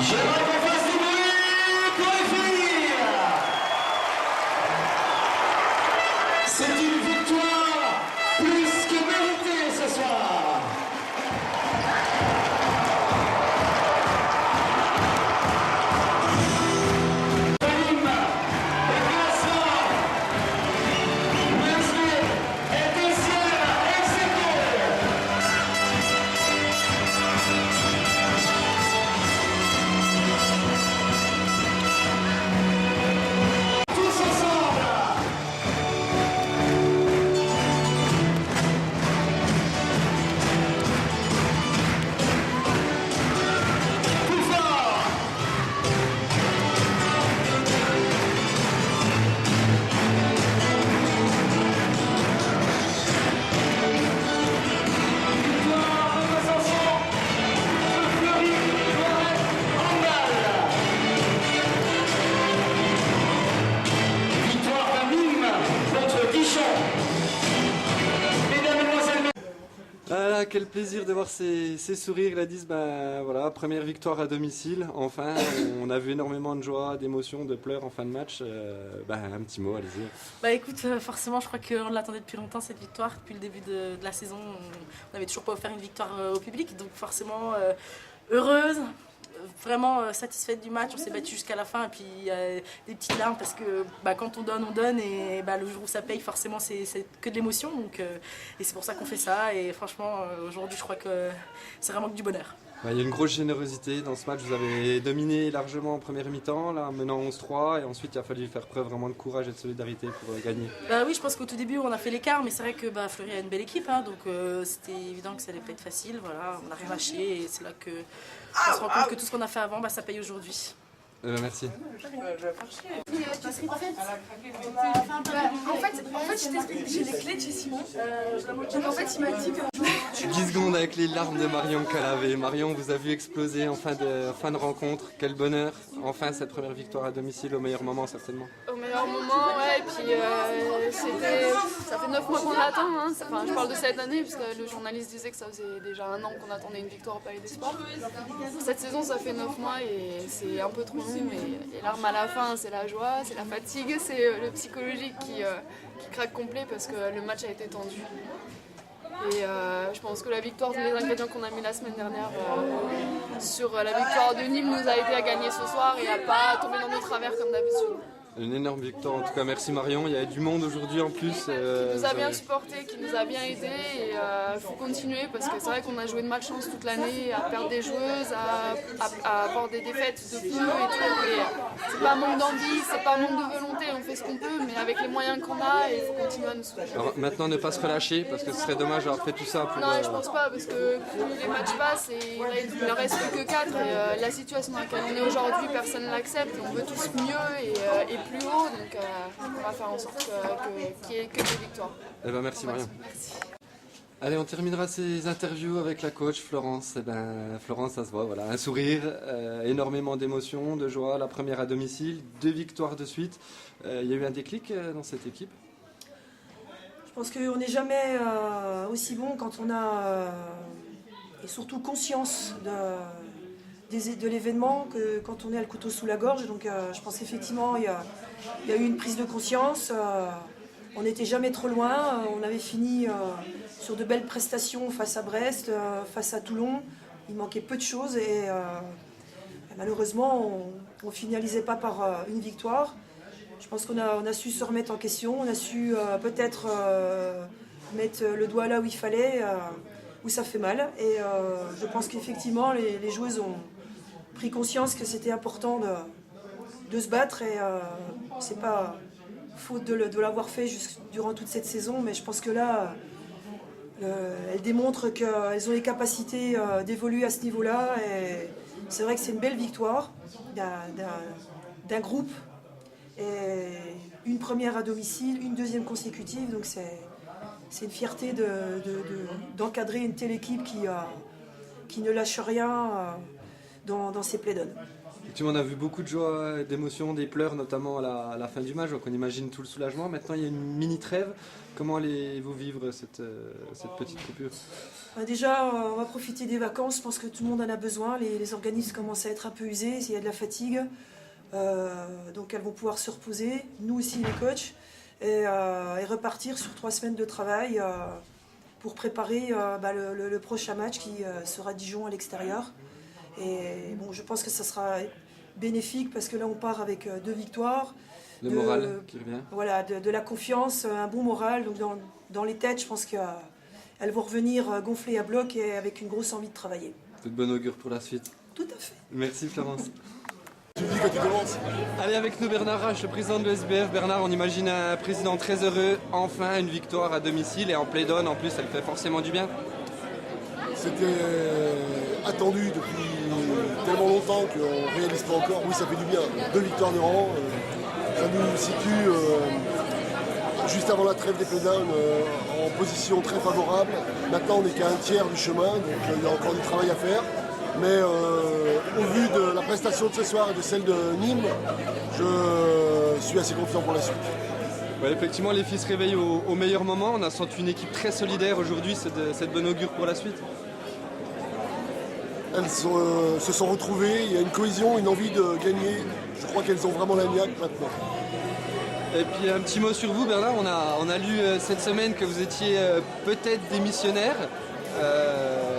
J'aimerais qu'on fasse du bruit pour les filles. C'est une victoire plus que méritée ce soir. Karim et Vincent, Meslier et deuxième ex-aequo. Tous ensemble. Plus fort. Victoire de Besançon, de Fleury, Loiret, Handball. Victoire à Nîmes contre Dijon. Mesdames, Mesdemoiselles, Ah là, quel plaisir de voir ces sourires, Gladys. Ben voilà, première victoire à domicile. Enfin, on a vu énormément de joie, d'émotion, de pleurs en fin de match. Un petit mot, allez-y. Bah écoute, forcément, je crois qu'on l'attendait depuis longtemps cette victoire. Depuis le début de la saison, on n'avait toujours pas offert une victoire au public. Donc forcément, heureuse, vraiment satisfaite du match. On s'est battu jusqu'à la fin et puis des petites larmes parce que quand on donne. Et le jour où ça paye, forcément, c'est que de l'émotion. Et c'est pour ça qu'on fait ça. Et franchement, aujourd'hui, je crois que c'est vraiment que du bonheur. Il y a une grosse générosité dans ce match. Vous avez dominé largement en première mi-temps, là, menant 11-3. Et ensuite, il a fallu faire preuve vraiment de courage et de solidarité pour gagner. Oui, je pense qu'au tout début, on a fait l'écart, mais c'est vrai que Fleury a une belle équipe, hein, donc c'était évident que ça allait pas être facile. Voilà, on n'a rien lâché et c'est là que on se rend compte que tout ce qu'on a fait avant, ça paye aujourd'hui. Merci. En fait, je t'explique, j'ai les clés de chez Simon. En fait, il m'a dit que... 10 secondes avec les larmes de Marion Calavé. Marion, vous a vu exploser en fin de rencontre. Quel bonheur. Enfin, cette première victoire à domicile au meilleur moment, certainement. Au meilleur moment, ouais, et puis ça fait 9 mois qu'on l'attend. Hein. Enfin, je parle de cette année, parce que le journaliste disait que ça faisait déjà 1 an qu'on attendait une victoire au Palais des Sports. Cette saison, ça fait 9 mois et c'est un peu trop long. Et les larmes à la fin, c'est la joie, c'est la fatigue, c'est le psychologique qui craque complet parce que le match a été tendu. Et je pense que la victoire, les ingrédients qu'on a mis la semaine dernière sur la victoire de Nîmes nous a aidé à gagner ce soir et à pas tomber dans nos travers comme d'habitude. Une énorme victoire, en tout cas merci Marion, il y avait du monde aujourd'hui en plus. Qui nous a bien supporté, qui nous a bien aidé et il faut continuer parce que c'est vrai qu'on a joué de malchance toute l'année à perdre des joueuses, à avoir des défaites de peu et tout. Et c'est pas un manque d'envie, c'est pas un manque de volonté, on fait ce qu'on peut mais avec les moyens qu'on a et il faut continuer à nous soutenir. Alors maintenant ne pas se relâcher parce que ce serait dommage d'avoir fait tout ça pour... Non, je pense pas parce que plus les matchs passent et il ne reste plus que 4 et la situation dans laquelle on est aujourd'hui, personne ne l'accepte, on veut tous mieux et plus haut, donc on va faire en sorte qu'il n'y ait que des victoires. Merci Marion. Merci. Allez, on terminera ces interviews avec la coach Florence. Florence, ça se voit, voilà, un sourire, énormément d'émotions, de joie, la première à domicile, 2 victoires de suite. Il y a eu un déclic dans cette équipe? Je pense qu'on n'est jamais aussi bon quand on a et surtout conscience de l'événement que quand on est à le couteau sous la gorge. Donc je pense qu'effectivement il y a eu une prise de conscience. On n'était jamais trop loin. On avait fini sur de belles prestations face à Brest, face à Toulon. Il manquait peu de choses et malheureusement on ne finalisait pas par une victoire. Je pense qu'on a su se remettre en question, on a su peut-être mettre le doigt là où il fallait, où ça fait mal. Et je pense qu'effectivement les joueuses ont pris conscience que c'était important de se battre. Et c'est pas faute de l'avoir fait durant toute cette saison, mais je pense que là, elles démontrent qu'elles ont les capacités d'évoluer à ce niveau-là. Et c'est vrai que c'est une belle victoire d'un groupe. Et une première à domicile, une deuxième consécutive, donc c'est une fierté d'encadrer une telle équipe qui ne lâche rien dans ses play-downs. On a vu beaucoup de joie, d'émotions, des pleurs, notamment à la fin du match. Donc on imagine tout le soulagement. Maintenant, il y a une mini trêve. Comment allez-vous vivre cette petite coupure? Déjà, on va profiter des vacances. Je pense que tout le monde en a besoin. Les organismes commencent à être un peu usés. Il y a de la fatigue. Donc elles vont pouvoir se reposer. Nous aussi, les coachs. Et repartir sur 3 semaines de travail pour préparer le prochain match qui sera Dijon à l'extérieur. Et bon, je pense que ça sera bénéfique parce que là on part avec 2 victoires. Le moral qui revient. Voilà, de la confiance, un bon moral. Donc dans les têtes, je pense qu'elles vont revenir gonflées à bloc et avec une grosse envie de travailler. C'est de bon augure pour la suite. Tout à fait. Merci Florence. Tu me dis quand tu commences. Allez, avec nous Bernard Rache, le président de l'ESBF. Bernard, on imagine un président très heureux. Enfin une victoire à domicile et en play-down en plus, ça lui fait forcément du bien. C'était attendu depuis tellement longtemps qu'on ne réalise pas encore. Oui, ça fait du bien. 2 victoires de rang. Ça nous situe juste avant la trêve des playdowns en position très favorable. Maintenant, on n'est qu'à un tiers du chemin, donc il y a encore du travail à faire. Mais au vu de la prestation de ce soir et de celle de Nîmes, je suis assez confiant pour la suite. Ouais, effectivement, les filles se réveillent au meilleur moment. On a senti une équipe très solidaire aujourd'hui. C'est de bonne augure pour la suite. Elles se sont retrouvées, il y a une cohésion, une envie de gagner. Je crois qu'elles ont vraiment la niaque maintenant. Et puis un petit mot sur vous Bernard, on a lu cette semaine que vous étiez peut-être démissionnaire.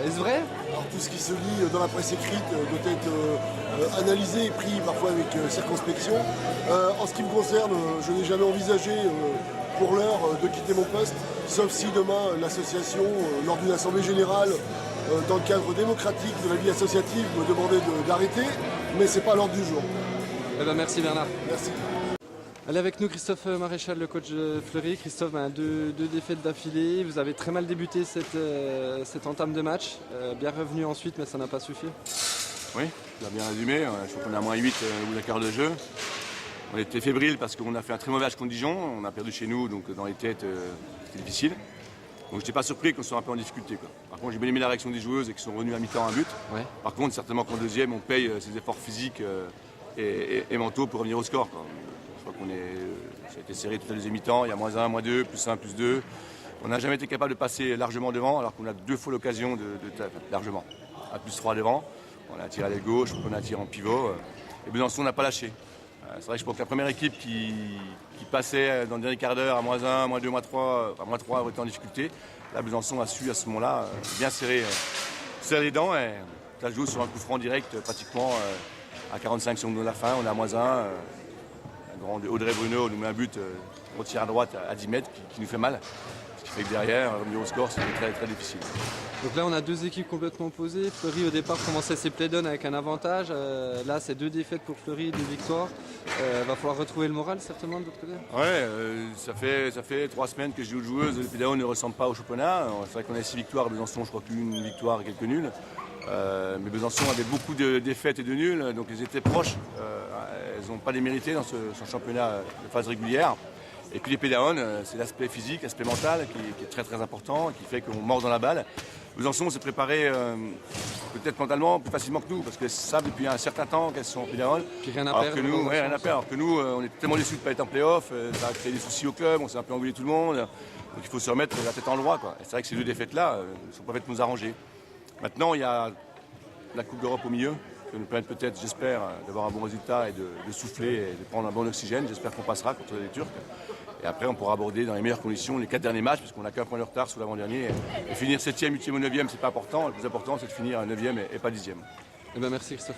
Est-ce vrai? Alors, tout ce qui se lit dans la presse écrite doit être analysé et pris parfois avec circonspection. En ce qui me concerne, je n'ai jamais envisagé pour l'heure de quitter mon poste, sauf si demain l'association, lors d'une assemblée générale, dans le cadre démocratique de la vie associative, me demandait d'arrêter, mais c'est pas à l'ordre du jour. Eh ben, merci Bernard. Merci. Allez, avec nous Christophe Maréchal, le coach de Fleury. Christophe, deux défaites d'affilée. Vous avez très mal débuté cette entame de match. Bien revenu ensuite, mais ça n'a pas suffi. Oui, tu as bien résumé. Je crois qu'on est à -8 au bout d'un quart de jeu. On était fébrile parce qu'on a fait un très mauvais match contre Dijon. On a perdu chez nous, donc dans les têtes, c'était difficile. Donc je n'étais pas surpris qu'on soit un peu en difficulté, quoi. Par contre, j'ai bien aimé la réaction des joueuses et qui sont revenues à mi-temps à un but. Ouais. Par contre, certainement qu'en deuxième, on paye ses efforts physiques et mentaux pour revenir au score, quoi. Je crois ça a été serré toute la deuxième mi-temps. Il y a -1, -2, +1, +2. On n'a jamais été capable de passer largement devant, alors qu'on a 2 fois l'occasion largement. À +3 devant. On a tiré à l'aile gauche, on a tiré en pivot. Et Besançon n'a pas lâché. C'est vrai que je pense que la première équipe qui passait dans le dernier quart d'heure à -1, -2, -3, enfin -3 aurait été en difficulté. Là, Besançon a su à ce moment-là bien serrer les dents. Et ça joue sur un coup franc direct pratiquement à 45 secondes de la fin. On est à -1. Un grand Audrey Bruno nous met un but au tir à droite à 10 mètres qui nous fait mal. Ce qui fait que derrière, revenir au score, c'était très, très difficile. Donc là, on a 2 équipes complètement opposées. Fleury, au départ, commençait ses play-downs avec un avantage. Là, c'est 2 défaites pour Fleury, 2 victoires. Va falloir retrouver le moral, certainement, de l'autre côté. Ouais, ça fait 3 semaines que je joue joueuse. Les play-downs ne ressemblent pas au championnat. C'est vrai qu'on a 6 victoires à Besançon, je crois qu'une victoire et quelques nuls. Mais Besançon avait beaucoup de défaites et de nuls, donc ils étaient proches. Elles n'ont pas démérité dans ce championnat de phase régulière. Et puis les play-downs, c'est l'aspect physique, l'aspect mental qui est très très important, qui fait qu'on mord dans la balle. Besançon s'est préparé peut-être mentalement plus facilement que nous, parce qu'elles savent depuis un certain temps qu'elles sont en play-down. Puis rien à Alors perdre. que nous, rien à perdre. Alors que nous, on est tellement déçus de ne pas être en play-off, ça a créé des soucis au club, on s'est un peu engueulé tout le monde. Donc il faut se remettre la tête en droit, quoi. Et c'est vrai que ces 2 défaites-là ne sont pas faites pour nous arranger. Maintenant, il y a la Coupe d'Europe au milieu, qui va nous permettre peut-être, j'espère, d'avoir un bon résultat et de souffler et de prendre un bon oxygène. J'espère qu'on passera contre les Turcs. Et après, on pourra aborder dans les meilleures conditions les 4 derniers matchs, puisqu'on n'a qu'un point de retard sur l'avant-dernier. Et finir 7e, 8e ou 9e, c'est pas important. Le plus important, c'est de finir 9e et pas 10e. Eh ben, merci Christophe.